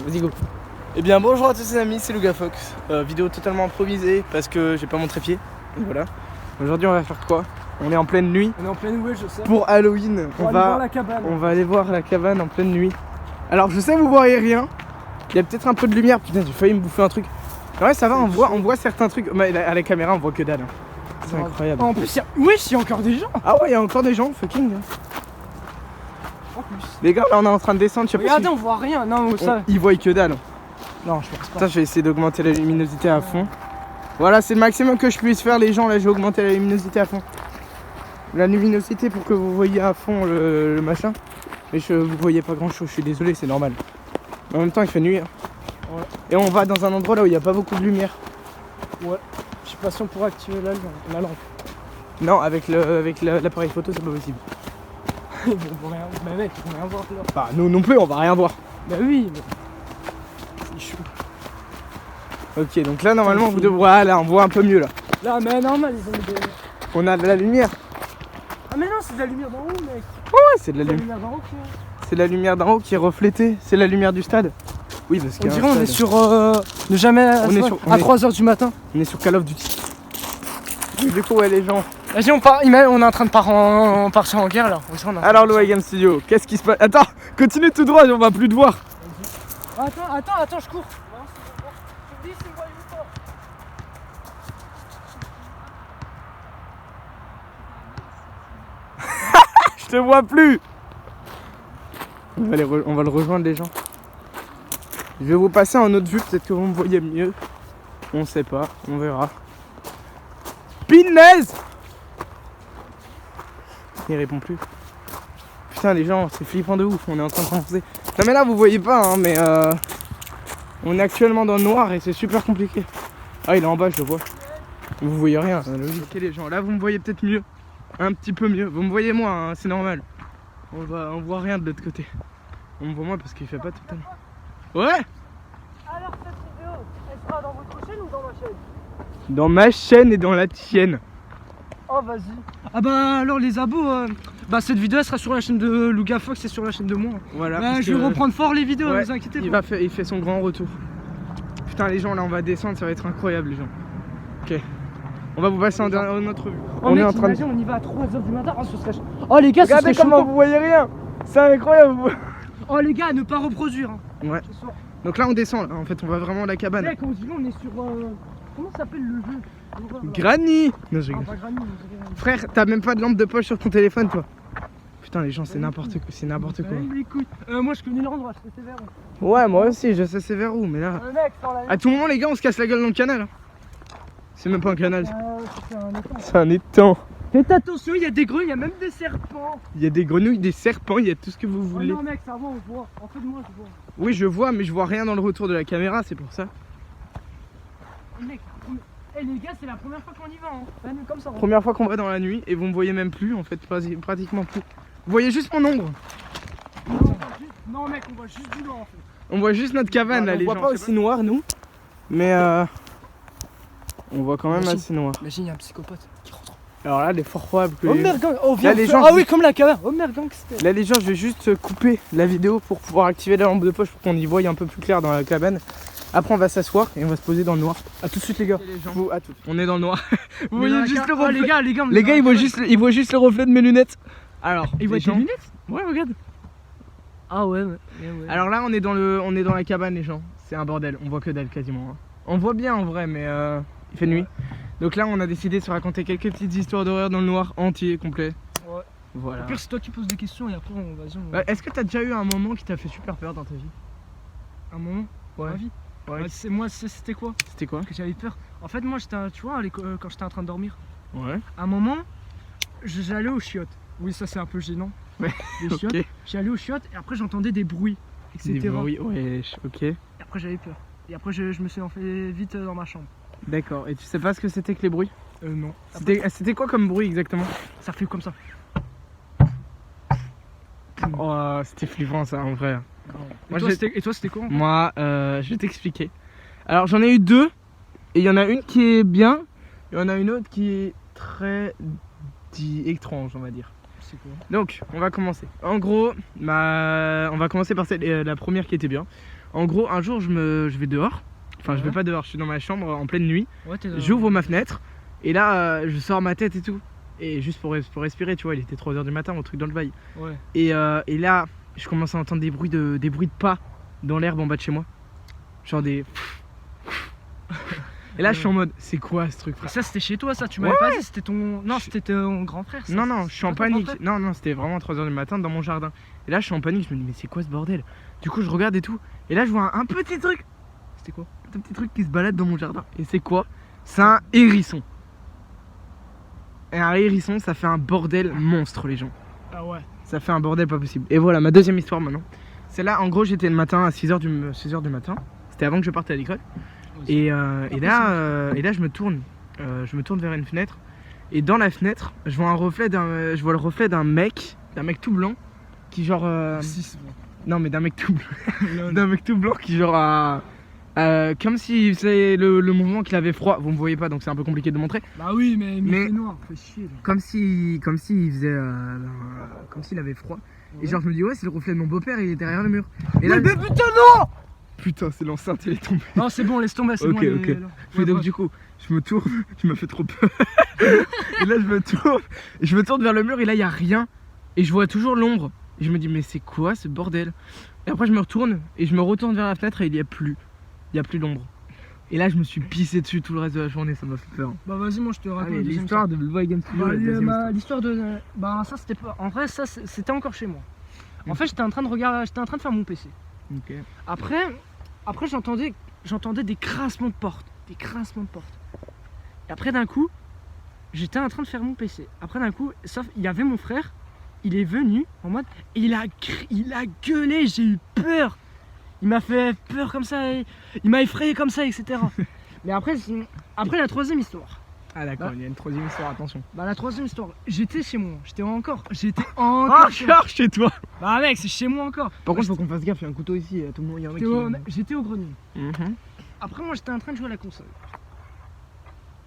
Vas-y go. Eh bien bonjour à tous les amis, c'est Lugafox. Vidéo totalement improvisée parce que j'ai pas mon trépied. Et voilà. Aujourd'hui on va faire quoi? On est en pleine nuit. On est en pleine nuit, je sais. Pour Halloween, on va aller voir la cabane en pleine nuit. Alors je sais vous voyez rien. Il y a peut-être un peu de lumière. Putain j'ai failli me bouffer un truc. Ouais ça va, on voit certains trucs. Mais à la caméra on voit que dalle. C'est incroyable. En plus, il y a encore des gens. Ah ouais, il y a encore des gens, fucking. En plus. Les gars, là on est en train de descendre. Regardez, on voit rien. Non, ça. Ils voient que dalle. Non, je pense pas. Ça, je vais essayer d'augmenter la luminosité à fond. Voilà, c'est le maximum que je puisse faire, les gens. Là, j'ai augmenté la luminosité à fond. La luminosité pour que vous voyez à fond le machin. Mais vous voyez pas grand chose, je suis désolé, c'est normal. Mais en même temps, il fait nuit. Hein. Ouais. Et on va dans un endroit là où il n'y a pas beaucoup de lumière. Ouais. Je suis pas sûr pour activer la lampe. Non, avec l'appareil photo, c'est pas possible. Bon, rien. Mais mec, on va rien voir là. Bah, nous non plus, on va rien voir. Bah oui, mais. C'est chaud. Ok, donc là, normalement, vous devrez. Voilà, on voit un peu mieux là. Là, mais normal, ils ont mis des. On a de la lumière. Ah, mais non, c'est de la lumière d'en haut, mec. Ouais, c'est de la lumière. D'en haut C'est la lumière d'en haut qui est reflétée. C'est la lumière du stade. Oui, parce on dirait on est sur. Ne jamais. À 3h du matin. On est sur Call of Duty. Du coup, ouais, les gens. Vas-y, on est en train de partir en guerre là. Alors, le Game Studio, qu'est-ce qui se passe? Attends, continue tout droit, on va plus te voir. Attends, je cours. Je te vois plus. On va le rejoindre, les gens. Je vais vous passer en autre vue, peut-être que vous me voyez mieux. On sait pas, on verra. Pinaise! Il répond plus. Putain les gens, c'est flippant de ouf, on est en train de foncer. Non mais là vous voyez pas hein, mais on est actuellement dans le noir et c'est super compliqué. Ah il est en bas, je le vois. Vous voyez rien, c'est logique. Ok les gens, là vous me voyez peut-être mieux. Un petit peu mieux. Vous me voyez moi, hein, c'est normal. On voit rien de l'autre côté. On me voit moi parce qu'il fait pas totalement. Ouais! Alors cette vidéo, elle sera dans votre chaîne ou dans ma chaîne? Dans ma chaîne et dans la tienne. Oh vas-y. Ah bah alors les abos, bah cette vidéo elle sera sur la chaîne de Lugafox et sur la chaîne de moi. Voilà. Je vais reprendre fort les vidéos, ouais, ne vous inquiétez pas. Il fait son grand retour. Putain les gens là on va descendre, ça va être incroyable les gens. Ok. On va vous passer en notre vue. Oh, on est en train de... On y va à 3h du matin, ce serait... Oh les gars, regardez comment vous voyez rien. C'est incroyable. Oh les gars, à ne pas reproduire hein. Ouais. Donc là on descend là, en fait on va vraiment à la cabane. Mec, on est sur... Comment s'appelle le jeu? Granny. Non je rigole. Pas Granny, frère, t'as même pas de lampe de poche sur ton téléphone toi. Putain les gens c'est n'importe quoi, c'est n'importe quoi. Moi je connais l'endroit, je sais c'est vers où. Ouais moi aussi je sais c'est vers où mais là... mec, à tout moment les gars on se casse la gueule dans le canal hein. C'est même pas un canal. C'est un étang. Faites attention, il y a des grenouilles, il y a même des serpents. Il y a des grenouilles, des serpents, il y a tout ce que vous voulez. Oh non mec, ça va, on voit. En fait moi je vois. Oui je vois mais je vois rien dans le retour de la caméra, c'est pour ça. Mec, les gars c'est la première fois qu'on y va hein. Comme ça, première fois qu'on va dans la nuit et vous me voyez même plus en fait, pratiquement plus. Vous voyez juste mon ombre. Non mec, on voit juste du noir en fait. On voit juste notre cabane là les gens. On voit pas aussi noir nous. Mais on voit quand même assez noir. Imagine il y a un psychopathe qui rentre. Alors là, il est fort probable que. Oh merde, là, les gens, ah oui, comme la caméra. Oh merde, gangster. Là, les gens, je vais juste couper la vidéo pour pouvoir activer la lampe de poche pour qu'on y voie un peu plus clair dans la cabane. Après, on va s'asseoir et on va se poser dans le noir. A tout de suite, les gars. À tout. On est dans le noir. Vous voyez juste le reflet. Les gars, ils voient juste le reflet de mes lunettes. Alors, ils voient tes lunettes? Ouais, regarde. Ah ouais. Alors là, on est dans la cabane, les gens. C'est un bordel. On voit que dalle quasiment. Hein. On voit bien en vrai, mais il fait nuit. Donc là on a décidé de se raconter quelques petites histoires d'horreur dans le noir entier, complet. Ouais. Voilà. Au pire c'est toi qui poses des questions et après on va... Est-ce que t'as déjà eu un moment qui t'a fait super peur dans ta vie? Un moment? Ouais. Dans ma vie? Ouais. Moi c'était quoi? C'était quoi? Que j'avais peur. En fait moi j'étais, tu vois, quand j'étais en train de dormir. Ouais. À un moment, j'allais aux chiottes. Oui ça c'est un peu gênant. Ouais. Les chiottes. Okay. J'allais aux chiottes et après j'entendais des bruits, etc. Des bruits, ouais, ok. Et après j'avais peur. Et après je me suis enfermé vite dans ma chambre. D'accord, et tu sais pas ce que c'était que les bruits? Non. C'était quoi comme bruit exactement? Ça fait comme ça. Oh, c'était flippant ça en vrai. Et toi c'était quoi? Moi, je vais t'expliquer. Alors j'en ai eu deux, et il y en a une qui est bien, et il y en a une autre qui est très étrange on va dire. C'est quoi? Donc on va commencer. En gros, on va commencer par la première qui était bien. En gros, un jour, je vais dehors. Enfin, je vais Ouais. pas dehors, je suis dans ma chambre en pleine nuit. Ouais, t'es J'ouvre ma fenêtre et là, je sors ma tête et tout. Et juste pour respirer, tu vois, il était 3h du matin, mon truc dans le bail. Ouais. Et là, je commence à entendre des bruits de pas dans l'herbe en bas de chez moi. Genre des. Et là, je suis en mode, c'est quoi ce truc, Et frère? ça, c'était chez toi, ça? Tu m'avais pas dit, c'était ton. Non, c'était ton grand frère, ça. Non, non, je suis en Pas ton grand panique. frère Non, non, c'était vraiment 3h du matin dans mon jardin. Et là, je suis en panique, je me dis, mais c'est quoi ce bordel? Du coup, je regarde et tout. Et là, je vois un petit truc. C'était quoi? Un petit truc qui se balade dans mon jardin. Et c'est quoi? C'est un hérisson. Et un hérisson, ça fait un bordel monstre, les gens. Ah ouais. Ça fait un bordel pas possible. Et voilà, ma deuxième histoire maintenant. Celle-là, en gros, j'étais le matin à 6h du matin. C'était avant que je parte à l'école. Et là, je me tourne. Je me tourne vers une fenêtre. Et dans la fenêtre, je vois le reflet d'un mec tout blanc. Qui genre. 6. Non, mais d'un mec tout blanc. D'un mec tout blanc qui genre a. Comme si c'est le mouvement qu'il avait froid. Vous me voyez pas, donc c'est un peu compliqué de montrer. Bah oui, mais Mais- c'est noir, fais chier. Là. Comme si il faisait. Comme s'il avait froid. Et genre, je me dis, ouais, c'est le reflet de mon beau-père, il est derrière le mur. Et là, Mais putain, non! putain, c'est l'enceinte, elle est tombée. Non, c'est bon, laisse tomber, c'est Ok, bon. elle est ok. là. Mais Ouais, donc, bref. du coup, je me tourne, je me fais trop peur. Et là, je me tourne vers le mur, et là, il y a rien. Et je vois toujours l'ombre. Et je me dis, mais c'est quoi ce bordel? Et après, je me retourne, et je me retourne vers la fenêtre, et il y a plus. Il y a plus d'ombre. Et là, je me suis pissé dessus tout le reste de la journée, ça m'a fait peur. Bah vas-y, moi je te raconte Allez, la deuxième l'histoire de Boy Game Studio, Bah, la deuxième histoire. l'histoire de. Bah ça c'était pas. En vrai, ça c'était encore chez moi. En fait, j'étais en train de regarder, j'étais en train de faire mon PC. Ok. Après j'entendais des grincements de porte. Des grincements de porte. Et après d'un coup, j'étais en train de faire mon PC. Après d'un coup, sauf il y avait mon frère, il est venu en mode. Il a gueulé, j'ai eu peur. Il m'a fait peur comme ça, il m'a effrayé comme ça, etc. Mais après la troisième histoire. Ah, d'accord, il y a une troisième histoire, attention. Bah la troisième histoire, j'étais chez moi, j'étais encore chez moi. Encore chez toi. Bah mec, c'est chez moi encore. Par contre, faut qu'on fasse gaffe, il y a un couteau ici, tout le monde, il y en a J'étais au grenier. Mhm. Après moi j'étais en train de jouer à la console.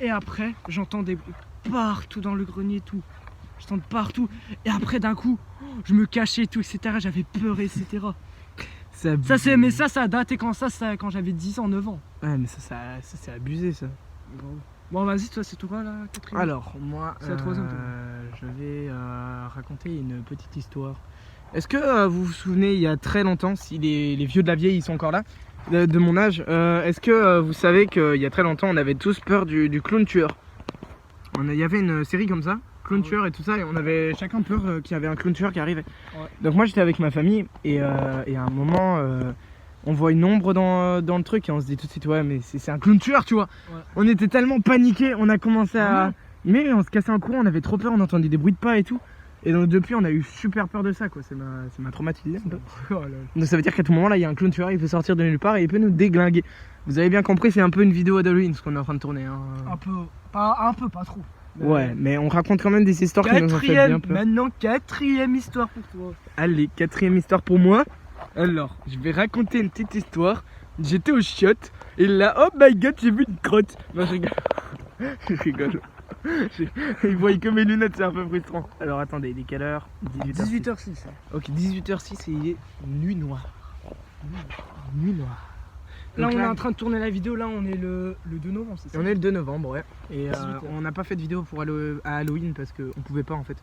Et après, j'entends des bruits partout dans le grenier et tout. J'entends partout. Et après d'un coup, je me cachais et tout, etc. J'avais peur, etc. Ça a daté quand quand j'avais 10 ans, 9 ans. Ouais, mais ça c'est abusé, ça. Bon vas-y, toi c'est tout quoi la quatrième? Alors, moi, C'est la troisième, toi. je vais raconter une petite histoire. Est-ce que vous vous souvenez, il y a très longtemps, si les vieux de la vieille ils sont encore là, de mon âge, est-ce que vous savez qu'il y a très longtemps, on avait tous peur du clown tueur? Il y avait une série comme ça, clown tueur et tout ça, et on avait chacun peur qu'il y avait un clown tueur qui arrivait. Ouais. Donc moi j'étais avec ma famille, et à un moment, on voit une ombre dans le truc, et on se dit tout de suite, ouais, mais c'est un clown tueur, tu vois. Ouais. On était tellement paniqués, on a commencé à... Ouais. Mais on se cassait un courant, on avait trop peur, on entendait des bruits de pas et tout. Et donc depuis on a eu super peur de ça, quoi, ça m'a traumatisé un peu. Oh là là. Donc ça veut dire qu'à tout moment là il y a un clown tueur, il peut sortir de nulle part et il peut nous déglinguer. Vous avez bien compris, c'est un peu une vidéo d'Halloween ce qu'on est en train de tourner, hein. Pas trop. Ouais, mais on raconte quand même des histoires qui nous ont fait bien peur. Maintenant quatrième histoire pour toi. Allez, quatrième histoire pour moi. Alors, je vais raconter une petite histoire. J'étais aux chiottes et là, oh my god, j'ai vu une crotte. Non, je rigole. Je rigole. Ils voient que mes lunettes, c'est un peu frustrant. Alors attendez, il est quelle heure? 18h06. 18h06. Ok, 18h06 et il est nuit noire. Nuit noire. Là Donc on est en train de tourner la vidéo, là on est le 2 novembre, c'est ça? on est le 2 novembre, ouais. Et 18h. on n'a pas fait de vidéo pour à Halloween parce qu'on pouvait pas en fait.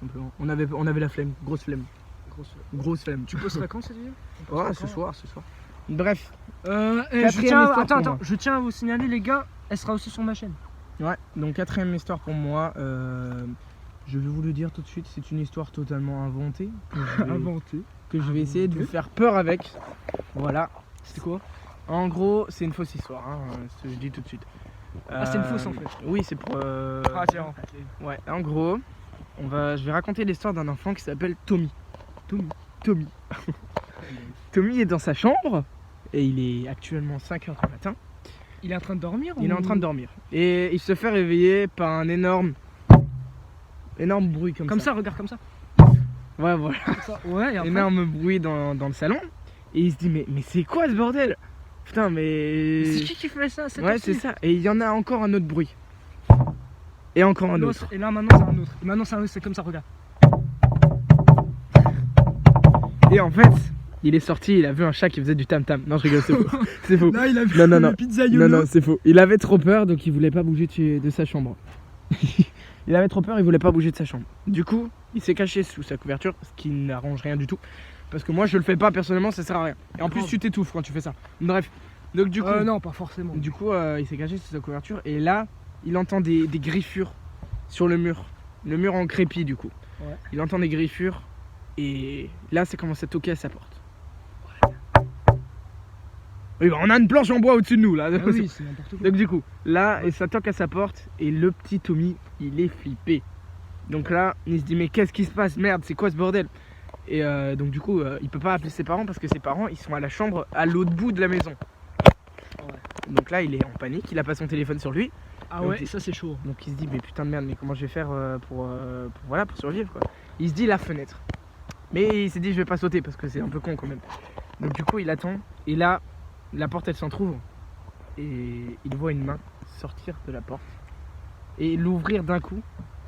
Simplement. On avait la flemme, grosse flemme. Grosse flemme. Tu posteras quand cette vidéo? Ouais, ce soir. Bref. Attends, je tiens à vous signaler les gars, elle sera aussi sur ma chaîne. Ouais, donc quatrième histoire pour moi. Je vais vous le dire tout de suite, c'est une histoire totalement inventée. Que je vais essayer de vous faire peur avec. Voilà. C'était quoi? En gros, c'est une fausse histoire, hein, je dis tout de suite. Ah, c'est une fausse, en fait. Oui, c'est pour. tiens. Ouais, en gros, je vais raconter l'histoire d'un enfant qui s'appelle Tommy. Tommy. Tommy est dans sa chambre et il est actuellement 5h du matin. Il est en train de dormir? Il est en train de dormir. Et il se fait réveiller par un énorme bruit comme ça. Regarde comme ça. Ouais, voilà. Comme ça. Ouais, et après, Énorme bruit dans le salon. Et il se dit, mais c'est quoi ce bordel? Putain, mais. c'est qui fait ça? Ouais, c'est ça. Et il y en a encore un autre bruit. Et encore un autre. Et là maintenant c'est un autre. Et maintenant c'est comme ça, regarde. Et en fait, il est sorti, il a vu un chat qui faisait du tam-tam. Non, je rigole, c'est faux. C'est faux. Non, il a vu Non, le pizzaïolo. Non, non, c'est faux. Il avait trop peur, donc il voulait pas bouger de sa chambre. Il avait trop peur, il voulait pas bouger de sa chambre. Du coup, il s'est caché sous sa couverture, ce qui n'arrange rien du tout. Parce que moi, je le fais pas personnellement, ça sert à rien. Et en plus, tu t'étouffes quand tu fais ça. Bref. Donc du coup, non, pas forcément. Du coup, il s'est caché sous sa couverture et là, il entend des griffures sur le mur en crépi du coup. Ouais. Il entend des griffures et là, ça commence à toquer à sa porte. Oui, bah, on a une planche en bois au-dessus de nous là. Ah oui, c'est n'importe quoi. Donc du coup, là, et ça toque à sa porte et le petit Tommy, il est flippé. Donc là, il se dit mais qu'est-ce qui se passe? Merde, c'est quoi ce bordel? Et donc du coup, il peut pas appeler ses parents parce que ses parents, ils sont à la chambre à l'autre bout de la maison. Donc là, il est en panique, il a pas son téléphone sur lui. Ah donc, ouais, ça c'est chaud. Donc il se dit mais putain de merde, mais comment je vais faire pour survivre quoi. Il se dit la fenêtre. Mais il s'est dit je vais pas sauter parce que c'est un peu con quand même. Donc du coup il attend et là la porte elle s'entrouvre et il voit une main sortir de la porte et l'ouvrir d'un coup.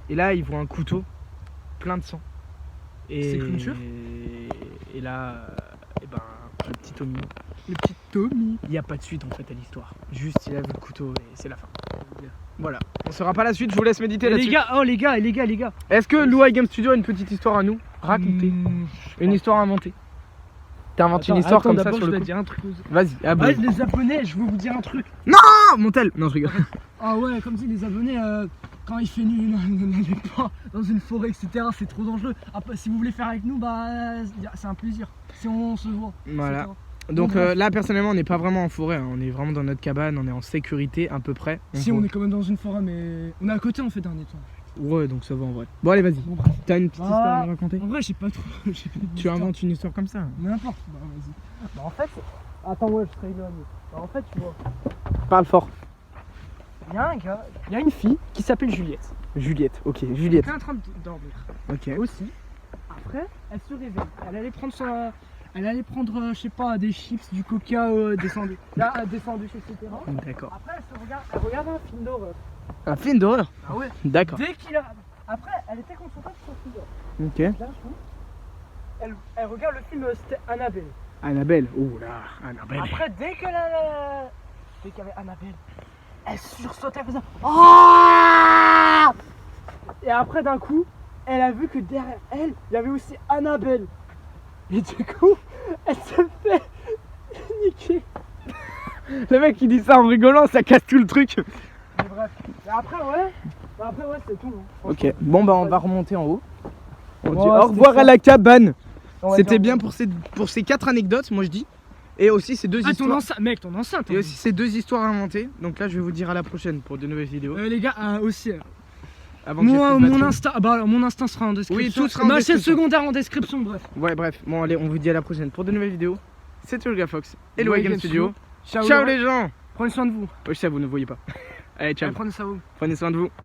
Et là il voit un couteau plein de sang. Et c'est clôture. Et là et ben le petit Tommy. Le petit Tommy. Il n'y a pas de suite en fait à l'histoire. Juste il a vu le couteau et c'est la fin. Voilà. On saura pas la suite, je vous laisse méditer là-dessus. Les gars. Est-ce que Louai Game Studio a une petite histoire à nous raconter? Une histoire inventée? T'as inventé une histoire comme ça sur le coup? dire un truc. Vas-y, Ouais, les abonnés, je veux vous dire un truc. Ah, Montel. Non, je rigole. Ah ouais, comme si les abonnés, quand il fait nuit, n'allez pas dans une forêt, etc. C'est trop dangereux. Après, si vous voulez faire avec nous, bah c'est un plaisir. Si on se voit. Voilà. etc. Donc Bon, là personnellement on n'est pas vraiment en forêt, hein. On est vraiment dans notre cabane, on est en sécurité à peu près. Si on est quand même dans une forêt, mais on est à côté en fait d'un étang. Ouais, donc ça va en vrai. Bon allez vas-y. Bon, bref. T'as une petite histoire à nous raconter? En vrai, j'ai pas trop. Tu inventes une histoire comme ça? N'importe. Bah vas-y. Bah en fait, attends, ouais, je serai éloigné. Bah en fait, tu vois, Parle fort. il y a un gars, il y a une fille qui s'appelle Juliette. Juliette, ok, Elle Juliette. était en train de dormir. Ok. Aussi. Après, elle se réveille. Elle allait prendre elle allait prendre, je sais pas, des chips, du coca, des sandwichs, etc. D'accord. Après, elle regarde un film d'horreur. Un film d'horreur? Ah ouais. D'accord. Dès qu'il a... Après, elle était concentrée sur son film d'horreur. Ok. D'un coup, elle regarde le film, c'était Annabelle. Annabelle. Oh là, Annabelle. Après, dès qu'il y avait Annabelle, elle sursautait, elle faisait oh. Et après, d'un coup, elle a vu que derrière elle, il y avait aussi Annabelle. Et du coup, elle se fait niquer. Le mec qui dit ça en rigolant, ça casse tout le truc. Mais bref. Et après, ouais, c'est tout. Hein. Ok, bon bah on va remonter en haut. On dit Ouais, au revoir c'était à la cabane. On va C'était dire- bien pour ces 4 anecdotes, moi je dis. Et aussi ces 2 Ah, ton histoires. enceinte, mec, ton enceinte. Et aussi ces 2 histoires inventées. Donc là je vais vous dire à la prochaine pour de nouvelles vidéos. Les gars, aussi. Avant que j'ai plus de Mon batterie. Insta, mon Insta sera en description. Oui, tout sera en Ma chaîne description. secondaire en description, bref. Ouais bref, bon allez on vous dit à la prochaine pour de nouvelles vidéos. C'était Olga Fox et Louai Louai Game Game Studio. Ciao, Ciao les gens. Prenez soin de vous. Ouais, ça vous ne voyez pas. Allez ciao, Prenez soin de vous. prenez soin de vous.